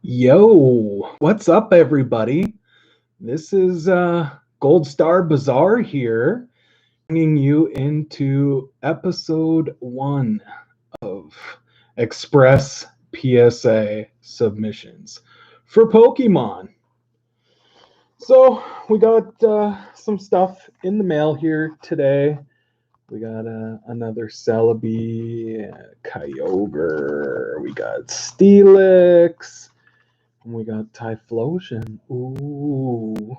Yo, what's up, everybody? This is Gold Star Bazaar here, bringing you into episode 1 of Express PSA submissions for Pokemon. So, we got some stuff in the mail here today. We got another Celebi, Kyogre, we got Steelix. And we got Typhlosion. Ooh,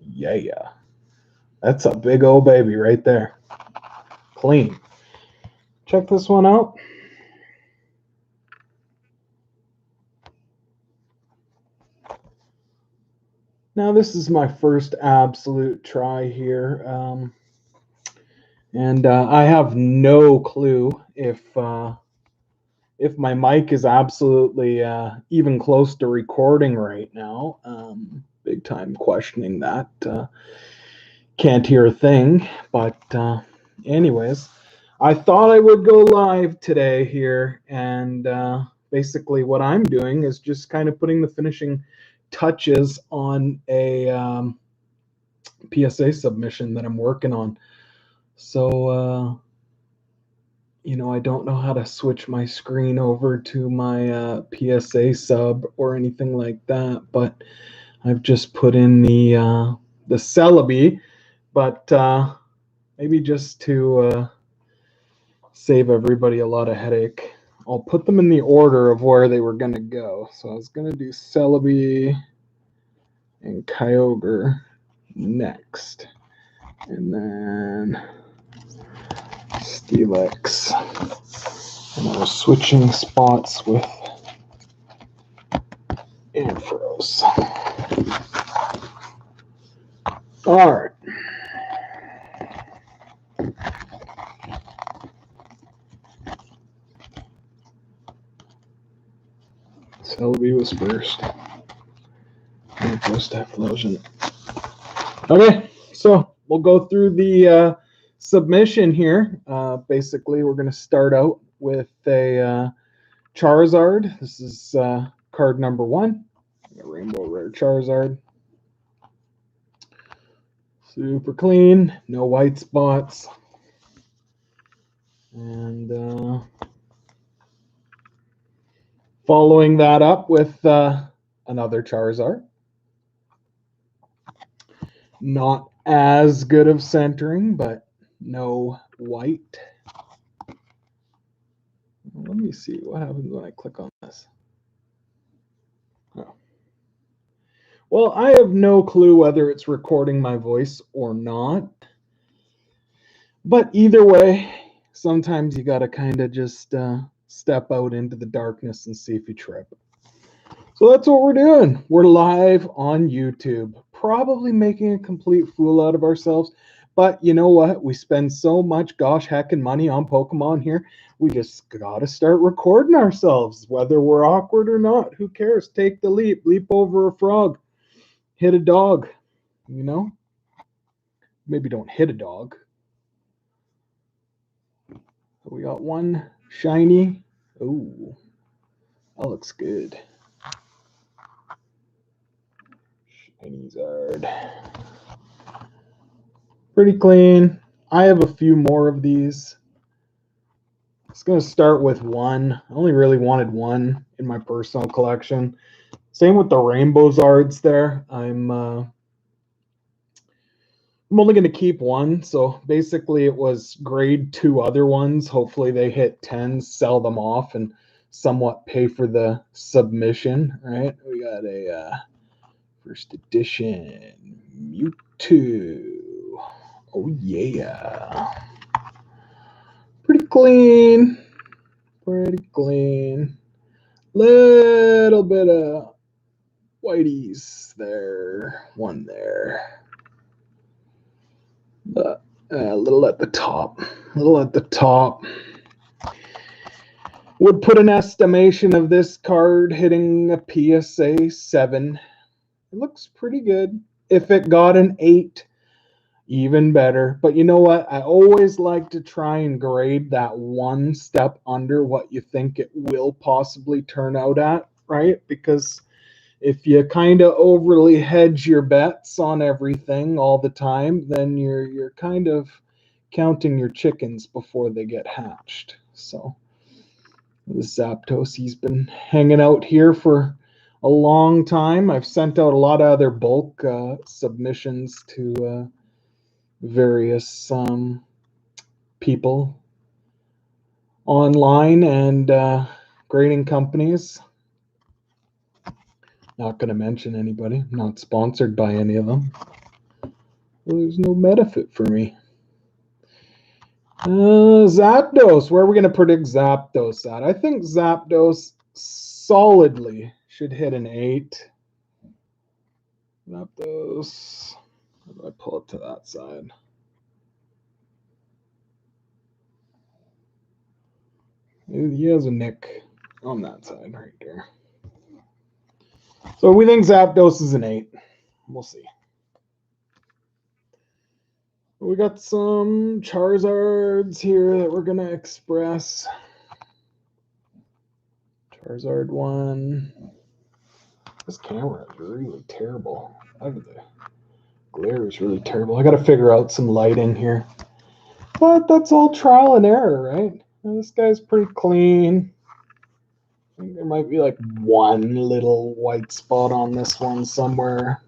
yeah. That's a big old baby right there. Clean. Check this one out. Now, this is my first absolute try here. And I have no clue if my mic is absolutely even close to recording right now. Big time questioning that. Can't hear a thing, but anyways, I thought I would go live today here, and basically what I'm doing is just kind of putting the finishing touches on a PSA submission that I'm working on. So I don't know how to switch my screen over to my PSA sub or anything like that, but I've just put in the Celebi, but maybe just to save everybody a lot of headache, I'll put them in the order of where they were going to go. So I was going to do Celebi and Kyogre next, and then Steelix. And I was switching spots with Ampharos. All right. Celebi was first. And first Typhlosion. Okay, so we'll go through the submission here. Basically, we're going to start out with a Charizard. This is card number 1. A Rainbow Rare Charizard. Super clean, no white spots. And following that up with another Charizard. Not as good of centering, but no white. Let me see what happens when I click on this. Oh. Well, I have no clue whether it's recording my voice or not. But either way, sometimes you got to kind of just step out into the darkness and see if you trip. So that's what we're doing. We're live on YouTube, probably making a complete fool out of ourselves. But you know what? We spend so much gosh heckin' money on Pokemon here. We just got to start recording ourselves, whether we're awkward or not. Who cares? Take the leap. Leap over a frog. Hit a dog. You know? Maybe don't hit a dog. We got one shiny. Ooh, that looks good. Shiny-zard. Pretty clean. I have a few more of these. It's going to start with one. I only really wanted one in my personal collection. Same with the Rainbow Zards there. I'm only going to keep one. So basically it was grade 2 other ones. Hopefully they hit 10, sell them off, and somewhat pay for the submission, right? We got a first edition Mewtwo. Oh, yeah. Pretty clean. Pretty clean. Little bit of whiteys there. One there. But a little at the top. A little at the top. Would put an estimation of this card hitting a PSA 7. It looks pretty good. If it got an 8, even better. But you know what? I always like to try and grade that one step under what you think it will possibly turn out at, right? Because if you kind of overly hedge your bets on everything all the time, then you're kind of counting your chickens before they get hatched. So this Zapdos, he's been hanging out here for a long time. I've sent out a lot of other bulk submissions to various people online and grading companies. Not going to mention anybody. I'm not sponsored by any of them. Well, there's no benefit for me. Zapdos. Where are we going to predict Zapdos at? I think Zapdos solidly should hit an 8. Zapdos. How do I pull it to that side? He has a nick on that side right there. So we think Zapdos is an 8. We'll see. We got some Charizards here that we're going to express. Charizard 1. This camera is really terrible. The glare is really terrible. I got to figure out some lighting here. But that's all trial and error, right? Now, this guy's pretty clean. I think there might be like one little white spot on this one somewhere.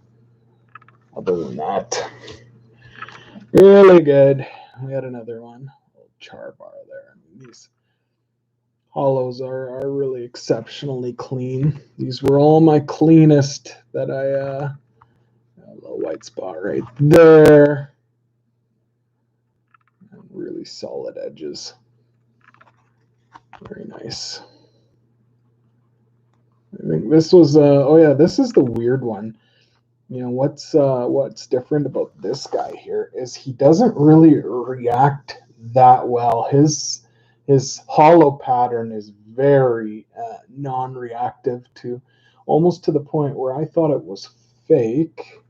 Other than that, really good. We had another one. A little char bar there. These hollows are really exceptionally clean. These were all my cleanest that I a little white spot right there. And really solid edges. Very nice. I think this was oh yeah, this is the weird one. You know, what's different about this guy here is he doesn't really react that well. His hollow pattern is very non-reactive, to almost to the point where I thought it was fake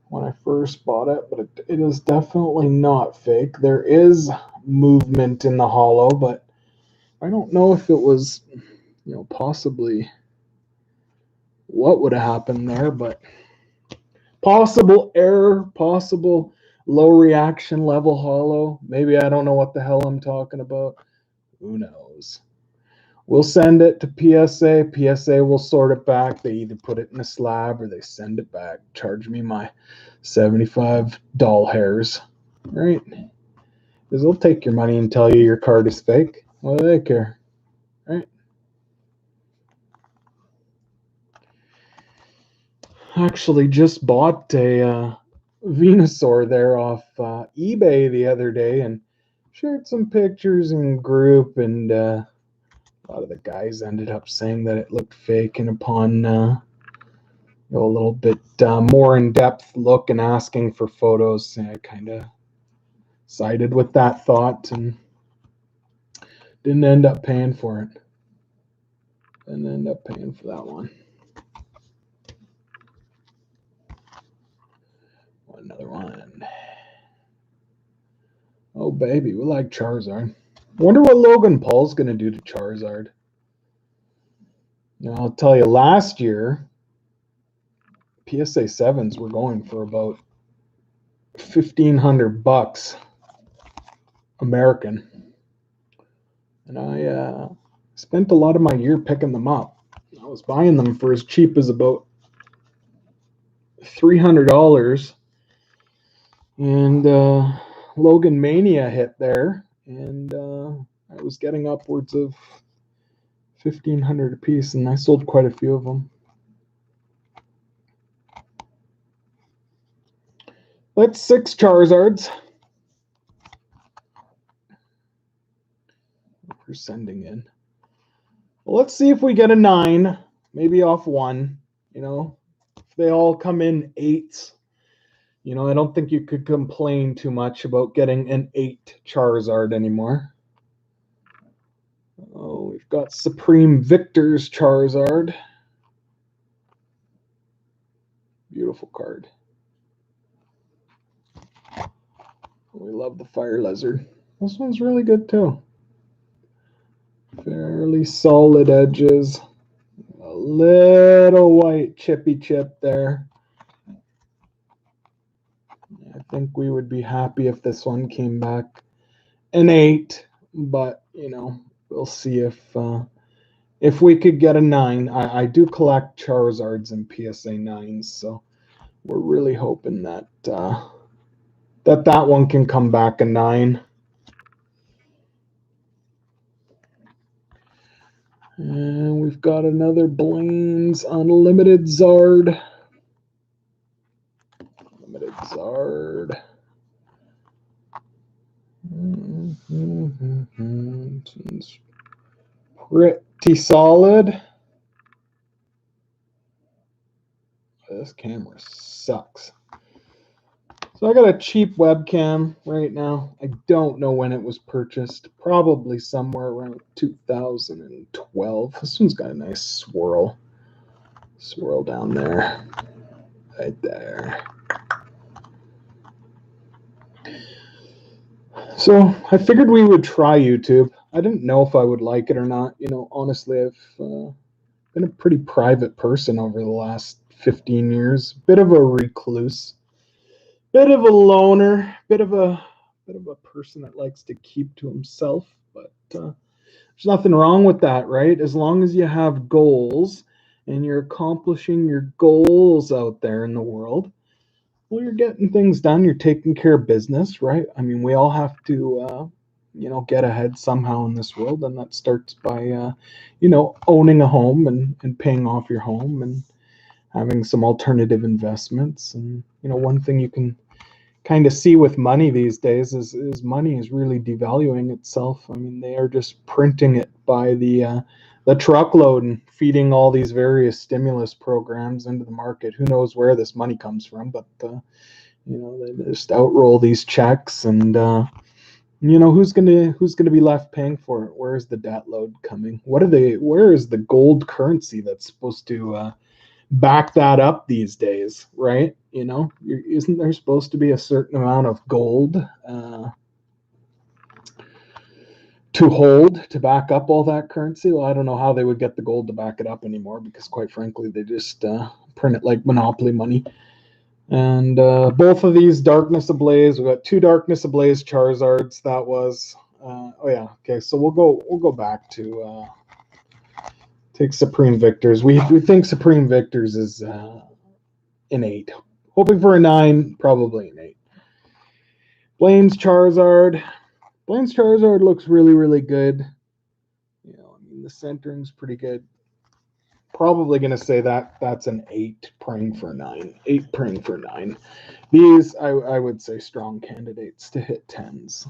when I first bought it, but it is definitely not fake. There is movement in the hollow, but I don't know if it was, you know, possibly what would have happened there, but possible error, possible low reaction level hollow. Maybe I don't know what the hell I'm talking about. Who knows? We'll send it to PSA. PSA will sort it back. They either put it in a slab or they send it back. Charge me my 75 doll hairs. Right? Because they'll take your money and tell you your card is fake. What do they care? Right? Actually just bought a Venusaur there off eBay the other day and shared some pictures in group, and a lot of the guys ended up saying that it looked fake, and upon a little bit more in-depth look and asking for photos, I kind of sided with that thought and didn't end up paying for it. Didn't end up paying for that one. Another one. Oh, baby, we like Charizard. Wonder what Logan Paul's going to do to Charizard. Now, I'll tell you, last year, PSA 7s were going for about $1,500 American. And I spent a lot of my year picking them up. I was buying them for as cheap as about $300. And Logan Mania hit there, and I was getting upwards of $1,500 a piece, and I sold quite a few of them. That's 6 Charizards. We're sending in. Well, let's see if we get a 9, maybe off 1. You know, if they all come in 8s. You know, I don't think you could complain too much about getting an 8 Charizard anymore. Oh, we've got Supreme Victor's Charizard. Beautiful card. We love the Fire Lizard. This one's really good too. Fairly solid edges. A little white chippy chip there. I think we would be happy if this one came back an 8, but you know, we'll see if we could get a 9. I do collect Charizards and PSA 9s, so we're really hoping that that one can come back a 9. And we've got another Blaine's Unlimited Zard. Limited Zard. It's pretty solid. This camera sucks. So I got a cheap webcam right now. I don't know when it was purchased. Probably somewhere around 2012. This one's got a nice swirl. Swirl down there. Right there. So I figured we would try YouTube. I didn't know if I would like it or not. You know, honestly, I've been a pretty private person over the last 15 years. Bit of a recluse. Bit of a loner, bit of a person that likes to keep to himself, but there's nothing wrong with that, right? As long as you have goals and you're accomplishing your goals out there in the world, well, you're getting things done. You're taking care of business, right? I mean, we all have to, you know, get ahead somehow in this world, and that starts by, you know, owning a home and paying off your home and having some alternative investments. And you know, one thing you can kind of see with money these days is money is really devaluing itself. I mean, they are just printing it by the truckload and feeding all these various stimulus programs into the market. Who knows where this money comes from? But you know, they just outroll these checks, and you know, who's gonna be left paying for it? Where is the debt load coming? Where is the gold currency that's supposed to back that up these days, right? You know, isn't there supposed to be a certain amount of gold to hold to back up all that currency? Well, I don't know how they would get the gold to back it up anymore, because quite frankly, they just print it like monopoly money. And both of these Darkness Ablaze, we got 2 Darkness Ablaze Charizards. That was oh yeah, okay. So we'll go back to take Supreme Victors. We think Supreme Victors is an 8. Hoping for a 9, probably an 8. Blaine's Charizard. Blaine's Charizard looks really, really good. You know, I mean, the centering's pretty good. Probably going to say that's an 8, praying for a 9. 8, praying for a 9. These, I would say, strong candidates to hit 10s.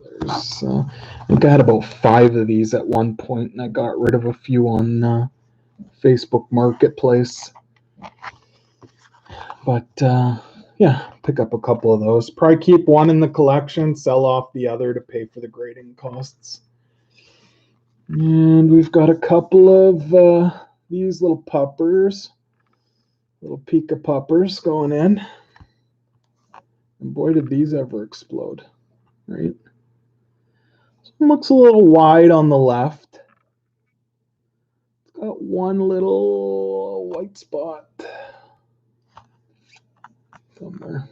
There's, I think I had about 5 of these at one point, and I got rid of a few on Facebook Marketplace. But yeah, pick up a couple of those. Probably keep one in the collection, sell off the other to pay for the grading costs. And we've got a couple of these little puppers, little Pika puppers going in. And boy, did these ever explode, right? This looks a little wide on the left. It's got one little white spot somewhere.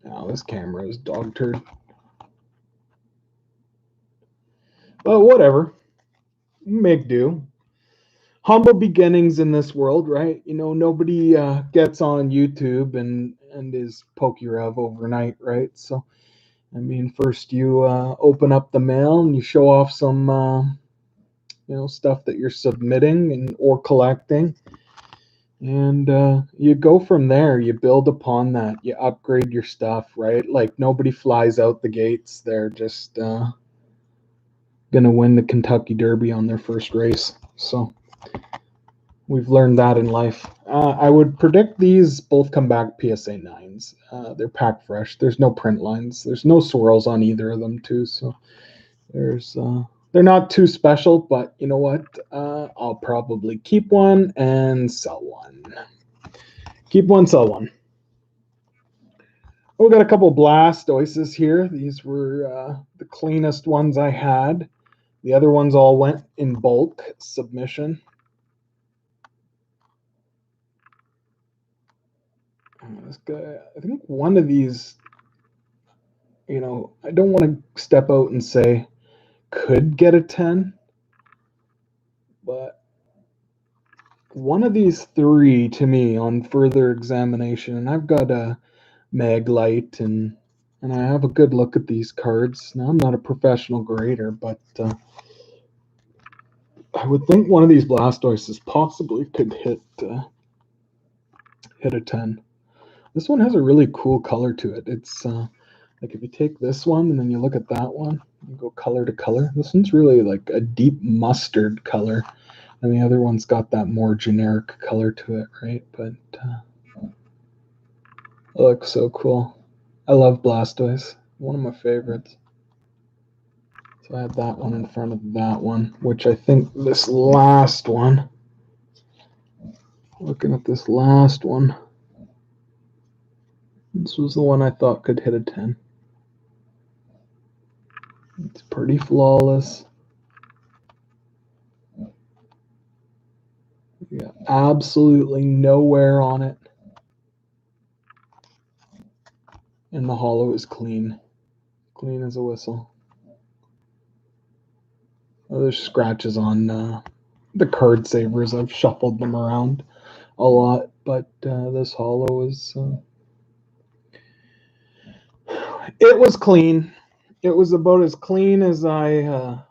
Now this camera is dog turd. But whatever. Make do. Humble beginnings in this world, right? You know, nobody gets on YouTube and is PokeRev overnight, right? So, I mean, first you open up the mail and you show off some, you know, stuff that you're submitting and or collecting, and you go from there. You build upon that. You upgrade your stuff, right? Like nobody flies out the gates. They're just gonna win the Kentucky Derby on their first race. So we've learned that in life. I would predict these both come back PSA 9s. They're packed fresh. There's no print lines. There's no swirls on either of them too. So there's they're not too special, but you know what? I'll probably keep one and sell one. Keep one, sell one. Oh, we got a couple Blastoises here. These were the cleanest ones I had. The other ones all went in bulk submission. This guy, I think one of these, you know, I don't want to step out and say could get a 10, but one of these three to me on further examination, and I've got a mag light and I have a good look at these cards. Now I'm not a professional grader, but I would think one of these Blastoises possibly could hit a 10. This one has a really cool color to it. It's like if you take this one and then you look at that one, you go color to color. This one's really like a deep mustard color, and the other one's got that more generic color to it, right? But it looks so cool. I love Blastoise. One of my favorites. So I have that one in front of that one, which I think this last one, looking at this last one, this was the one I thought could hit a 10. It's pretty flawless. Yeah, absolutely no wear on it. And the hollow is clean. Clean as a whistle. Oh, there's scratches on the card savers. I've shuffled them around a lot, but this hollow is... it was clean. It was about as clean as I'd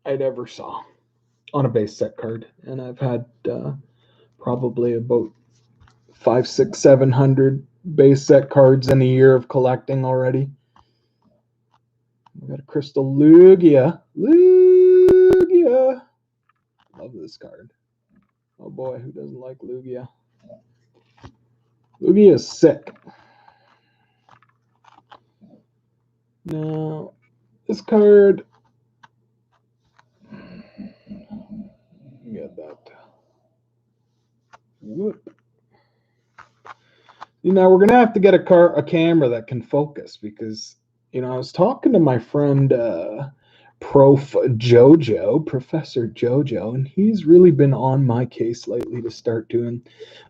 ever saw on a base set card. And I've had probably about 500, 600, 700 base set cards in a year of collecting already. We got a Crystal Lugia. Lugia. Love this card. Oh boy, who doesn't like Lugia? Lugia is sick. Now, this card... get that. Whoop. Now we're gonna have to get a camera that can focus, because I was talking to my friend Professor Jojo, and he's really been on my case lately to start doing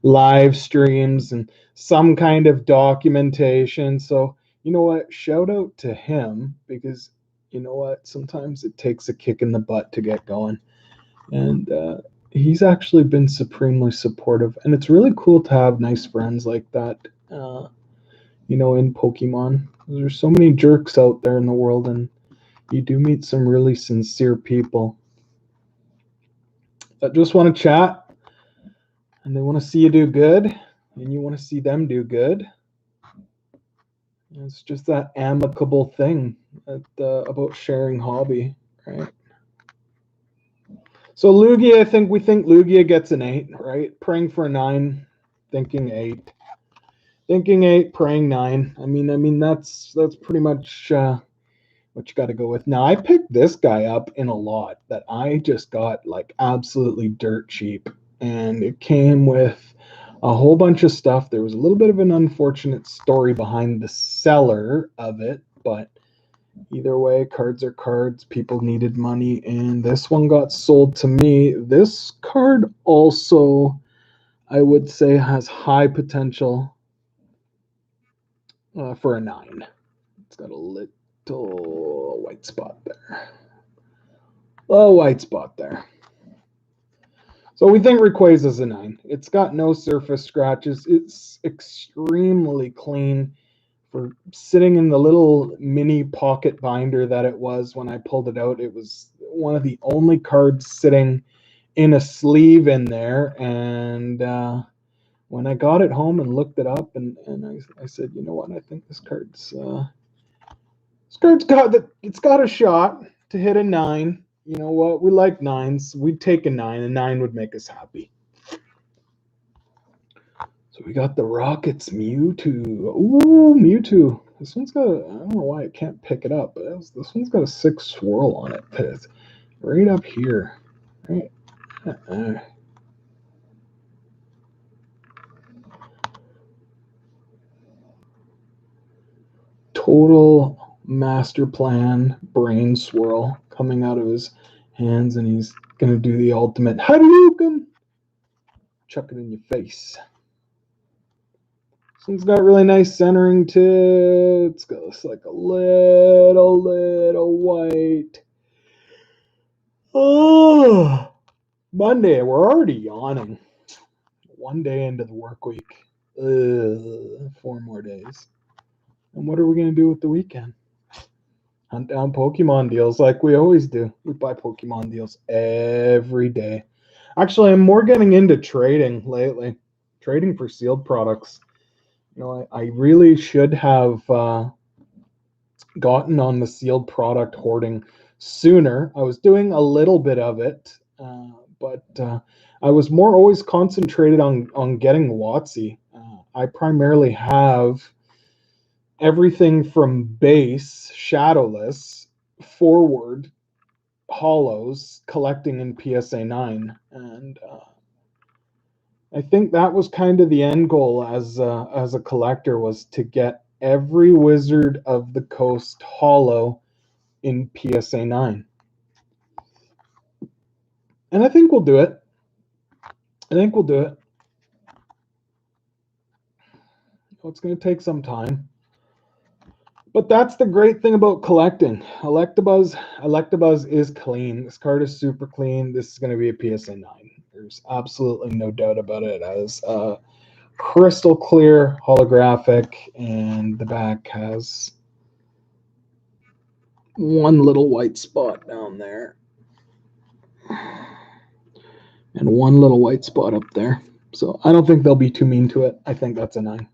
live streams and some kind of documentation. So you know what? Shout out to him, because you know what? Sometimes it takes a kick in the butt to get going, and he's actually been supremely supportive, and it's really cool to have nice friends like that, in Pokemon. There's so many jerks out there in the world, and you do meet some really sincere people that just want to chat, and they want to see you do good, and you want to see them do good. It's just that amicable thing about sharing hobby, right? So Lugia, we think Lugia gets an 8, right? Praying for a 9, thinking 8. Thinking 8, praying 9. I mean that's pretty much what you got to go with. Now, I picked this guy up in a lot that I just got like absolutely dirt cheap, and it came with a whole bunch of stuff. There was a little bit of an unfortunate story behind the seller of it, but either way, cards are cards. People needed money, and this one got sold to me. This card also, I would say, has high potential for a 9. It's got a little white spot there. Little white spot there. So we think Rayquaza's a 9. It's got no surface scratches. It's extremely clean. For sitting in the little mini pocket binder that it was when I pulled it out, it was one of the only cards sitting in a sleeve in there. And when I got it home and looked it up, and I said, you know what, I think this card's got a shot to hit a 9. You know what? We like 9s. We'd take a 9. A 9 would make us happy. So we got the Rockets Mewtwo. Ooh, Mewtwo. This one's got I don't know why I can't pick it up, but this one's got a 6 swirl on it. It's right up here. Right. Total master plan brain swirl coming out of his hands, and he's going to do the ultimate Hadouken. Chuck it in your face. This one's got really nice centering too. It's got this like a little white. Oh, Monday. We're already yawning. One day into the work week. 4 more days. And what are we going to do with the weekend? Hunt down Pokemon deals like we always do. We buy Pokemon deals every day. Actually, I'm more getting into trading lately. Trading for sealed products. You know, I really should have gotten on the sealed product hoarding sooner. I was doing a little bit of it, but I was more always concentrated on getting WotC. I primarily have everything from base, shadowless, forward, hollows, collecting in PSA 9. And I think that was kind of the end goal as a collector, was to get every Wizard of the Coast hollow in PSA 9. And I think we'll do it. It's going to take some time. But that's the great thing about collecting. Electabuzz is clean. This card is super clean. This is going to be a PSA 9. There's absolutely no doubt about it. As crystal clear holographic, and the back has one little white spot down there and one little white spot up there. So I don't think they'll be too mean to it. I think that's a 9.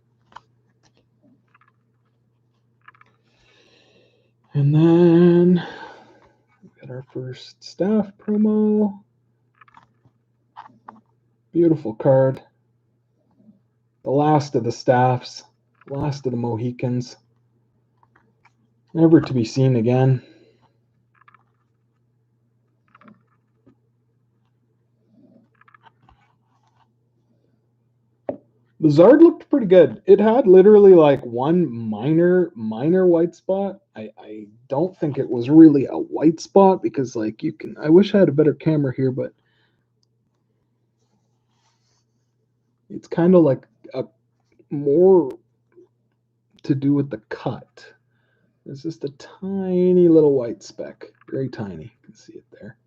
And then we got our first staff promo. Beautiful card. The last of the staffs, last of the Mohicans. Never to be seen again. The Zard looked pretty good. It had literally like one minor white spot. I don't think it was really a white spot, because like you can, I wish I had a better camera here, but it's kind of like a more to do with the cut. It's just a tiny little white speck, very tiny. You can see it there.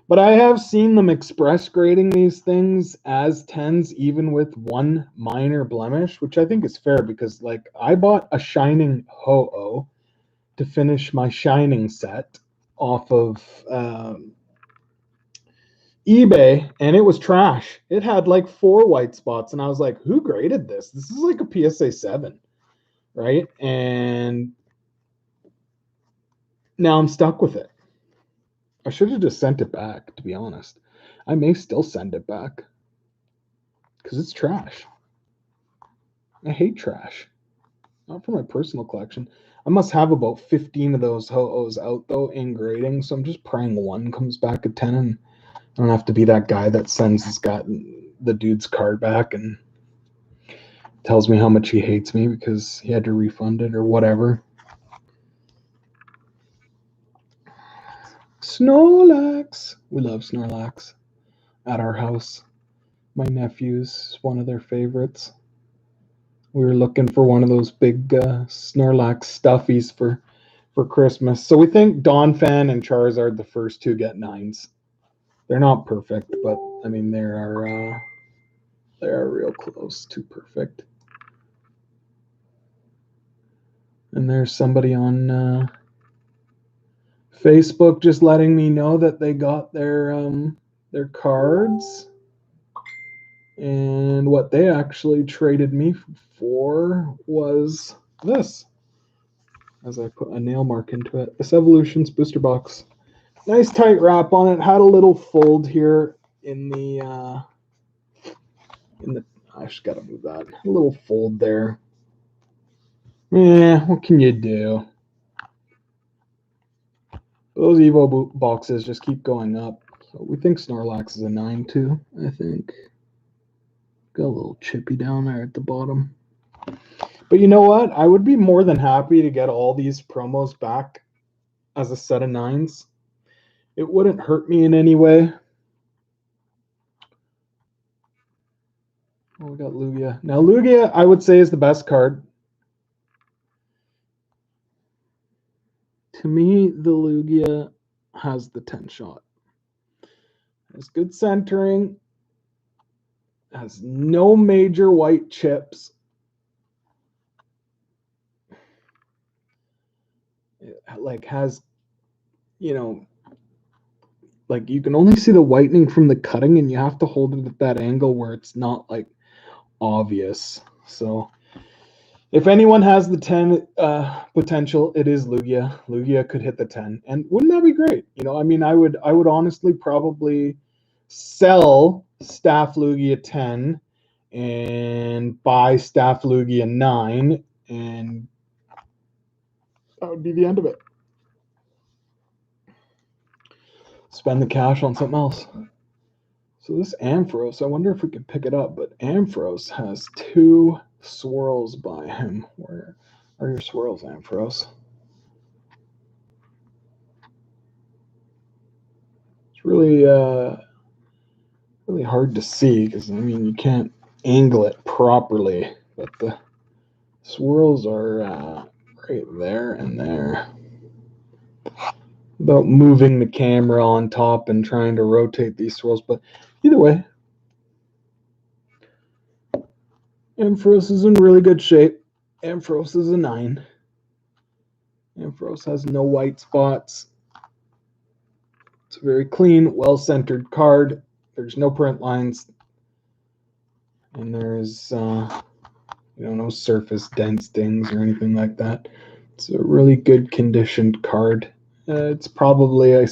But I have seen them express grading these things as 10s, even with one minor blemish, which I think is fair, because like I bought a Shining Ho-Oh to finish my Shining set off of eBay, and it was trash. It had like 4 white spots, and I was like, who graded this? This is like a PSA 7, right? And now I'm stuck with it. I should have just sent it back, to be honest. I may still send it back, because it's trash. I hate trash. Not for my personal collection. I must have about 15 of those Ho-Ohs out, though, in grading, so I'm just praying one comes back at 10, and I don't have to be that guy that sends the dude's card back and tells me how much he hates me because he had to refund it or whatever. Snorlax. We love Snorlax at our house. My nephew's one of their favorites. We were looking for one of those big Snorlax stuffies for Christmas. So we think Donphan and Charizard, the first 2, get 9s. They're not perfect, but I mean they are real close to perfect. And there's somebody on Facebook just letting me know that they got their cards, and what they actually traded me for was this. As I put a nail mark into it, this Evolutions booster box. Nice tight wrap on it. Had a little fold here in the I just gotta move that. A little fold there. Yeah, what can you do? Those Evo boxes just keep going up. So we think Snorlax is a 9 too, I think. Got a little chippy down there at the bottom. But you know what? I would be more than happy to get all these promos back as a set of 9s. It wouldn't hurt me in any way. Oh, we got Lugia. Now, Lugia, I would say, is the best card. To me, the Lugia has the 10 shot. Has good centering. Has no major white chips. It, like, has, you know, like you can only see the whitening from the cutting, and you have to hold it at that angle where it's not like obvious. So if anyone has the 10 potential, it is Lugia. Lugia could hit the 10, and wouldn't that be great? You know, I mean, I would honestly probably sell Staff Lugia 10 and buy Staff Lugia 9, and that would be the end of it. Spend the cash on something else. So this Ampharos, I wonder if we could pick it up, but Ampharos has 2 swirls by him. Where are your swirls, Ampharos? It's really really hard to see because, I mean, you can't angle it properly, but the swirls are right there and there. About moving the camera on top and trying to rotate these swirls, but either way, Ampharos is in really good shape. Ampharos is a 9. Ampharos has no white spots. It's a very clean, well-centered card. There's no print lines, and there's no surface dent stings or anything like that. It's a really good conditioned card. It's probably, I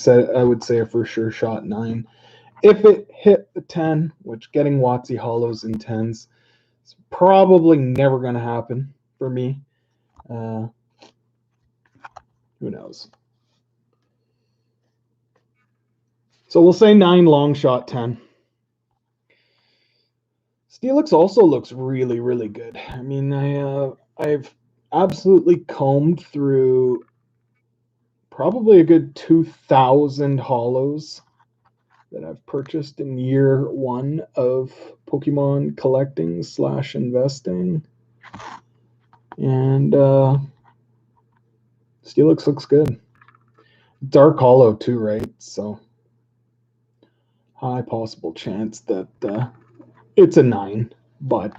would say, a for sure shot 9. If it hit the 10, which getting WotC hollows in 10s, it's probably never going to happen for me. Who knows? So we'll say 9 long shot 10. Steelix also looks really, really good. I mean, I've absolutely combed through probably a good 2,000 hollows that I've purchased in year 1 of Pokemon collecting / investing. And Steelix looks good. Dark hollow too, right? So high possible chance that it's a 9, but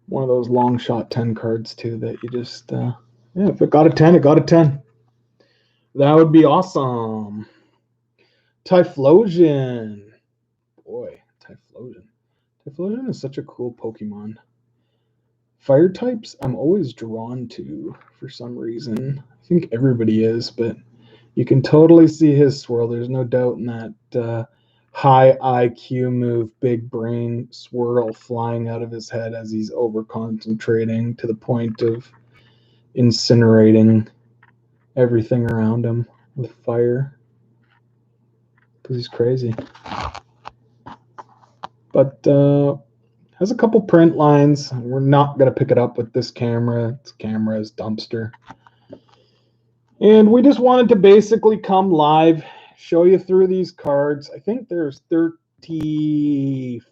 one of those long shot 10 cards too that you just if it got a 10, it got a 10. That would be awesome. Typhlosion. Boy, Typhlosion. Typhlosion is such a cool Pokemon. Fire types I'm always drawn to for some reason. I think everybody is, but you can totally see his swirl. There's no doubt in that high IQ move, big brain swirl flying out of his head as he's over concentrating to the point of incinerating everything around him with fire. Because he's crazy. But has a couple print lines. We're not going to pick it up with this camera. This camera is dumpster. And we just wanted to basically come live, show you through these cards. I think there's 35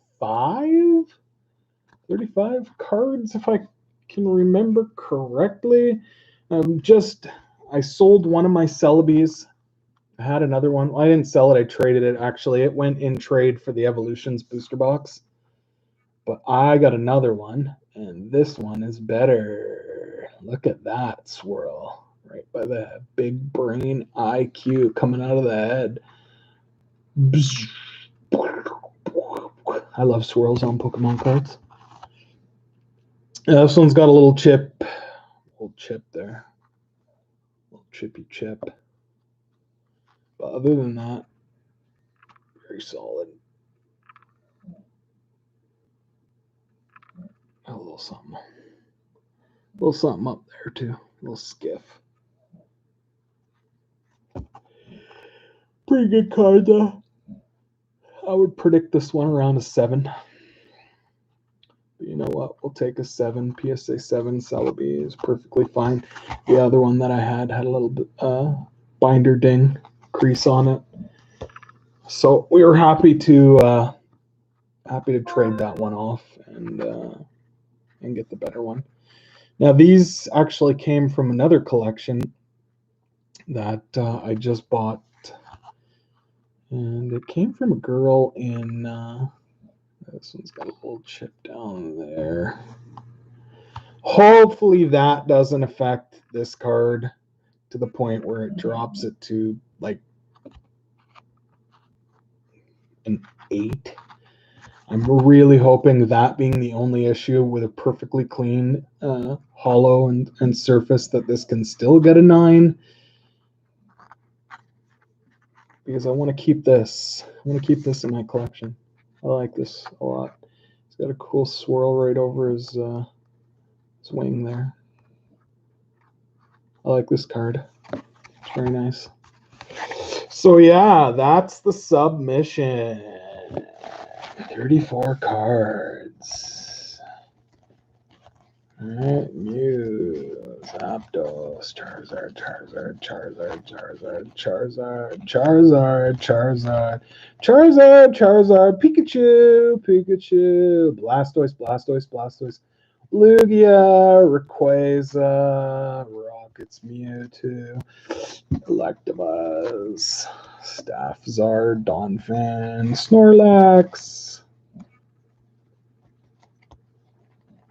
cards, if I can remember correctly. I sold one of my Celebies. I had another one. Well, I didn't sell it. I traded it, actually. It went in trade for the Evolutions booster box. But I got another one, and this one is better. Look at that swirl. Right by the big brain IQ coming out of the head. I love swirls on Pokemon cards. This one's got a little chip there. Little chippy chip. But other than that, very solid. A little something. A little something up there too. A little skiff. Pretty good card though. I would predict this one around a 7. But you know what? We'll take a 7. PSA 7 Celebi is perfectly fine. The other one that I had a little bit binder ding crease on it. So we were happy to happy to trade that one off and get the better one. Now these actually came from another collection that I just bought, and it came from a girl in. This one's got a little chip down there. Hopefully that doesn't affect this card to the point where it drops it to like an 8. I'm really hoping that being the only issue with a perfectly clean hollow and surface, that this can still get a 9. Because I want to keep this. I want to keep this in my collection. I like this a lot. It's got a cool swirl right over his wing there. I like this card. It's very nice. So yeah, that's the submission. 34 cards. Alright, Mew, Zapdos, Charizard, Pikachu, Blastoise, Lugia, Rayquaza, Rockets, Mewtwo, Electabuzz, Staffzard, Donphan, Snorlax,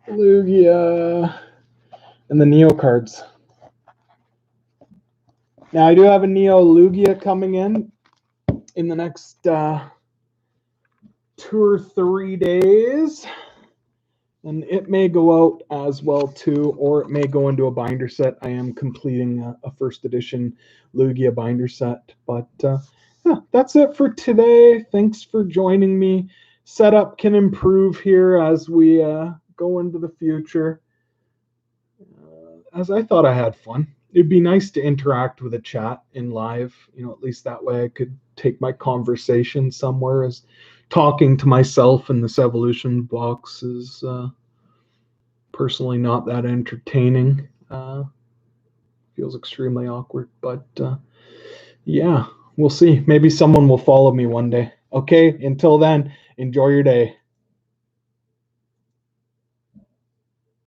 Lugia, and the Neo cards. Now I do have a Neo Lugia coming in the next 2 or 3 days, and it may go out as well too, or it may go into a binder set. I am completing a first edition Lugia binder set, but yeah, that's it for today. Thanks for joining me. Setup can improve here as we go into the future. As I thought I had fun. It'd be nice to interact with a chat in live, at least that way I could take my conversation somewhere, as talking to myself in this evolution box is personally not that entertaining. Feels extremely awkward, but yeah, we'll see. Maybe someone will follow me one day. Okay, until then, enjoy your day.